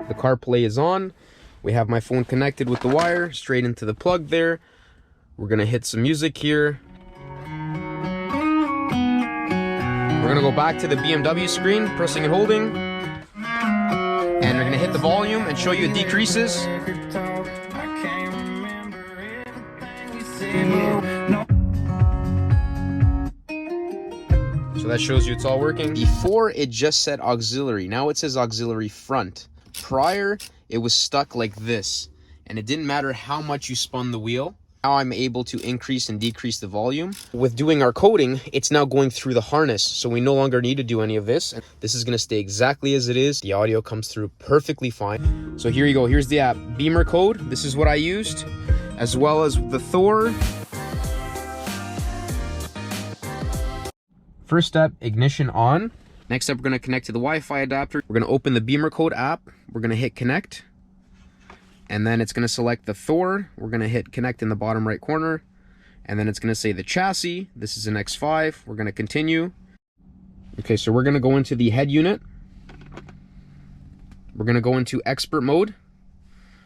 The CarPlay is on. We have my phone connected with the wire straight into the plug there. We're gonna hit some music here. We're gonna go back to the BMW screen, pressing and holding. And we're gonna hit the volume and show you it decreases. So that shows you it's all working. Before it just said auxiliary, now it says auxiliary front. Prior, it was stuck like this, and it didn't matter how much you spun the wheel. Now I'm able to increase and decrease the volume. With doing our coding, it's now going through the harness, so we no longer need to do any of this. This is gonna stay exactly as it is. The audio comes through perfectly fine. So here you go, here's the app. Bimmer code, this is what I used, as well as the THOR. First step, ignition on. Next up, we're gonna connect to the Wi-Fi adapter. We're gonna open the Bimmer code app. We're gonna hit connect. And then it's gonna select the THOR. We're gonna hit connect in the bottom right corner. And then it's gonna say the chassis. This is an X5. We're gonna continue. Okay, so we're gonna go into the head unit. We're gonna go into expert mode.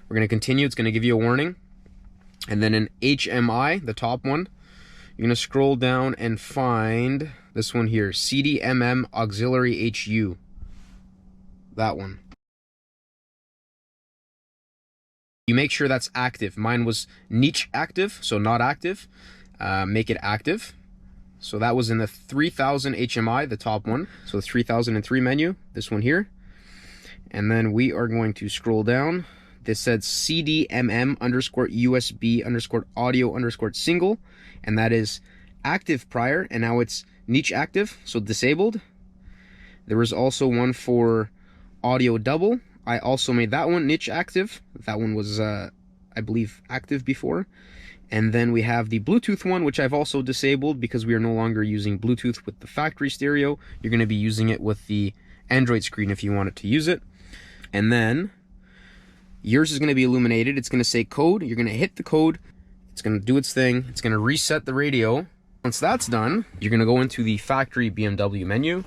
We're gonna continue, it's gonna give you a warning. And then in HMI, the top one, you're gonna scroll down and find this one here, CDMM auxiliary HU. That one. You make sure that's active. Mine was niche active, so not active. Make it active. So that was in the 3000 HMI, the top one. So the 3003 menu, this one here. And then we are going to scroll down. This said CDMM underscore USB underscore audio underscore single. And that is active prior, and now it's niche active, so disabled. There was also one for audio double. I also made that one niche active. That one was, I believe, active before. And then we have the Bluetooth one, which I've also disabled because we are no longer using Bluetooth with the factory stereo. You're going to be using it with the Android screen if you wanted to use it. And then yours is going to be illuminated. It's going to say code. You're going to hit the code. It's going to do its thing. It's going to reset the radio. Once that's done, you're going to go into the factory BMW menu,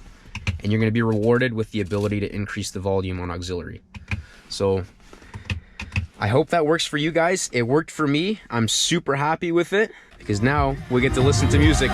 and you're going to be rewarded with the ability to increase the volume on auxiliary. So I hope that works for you guys. It worked for me. I'm super happy with it because now we get to listen to music.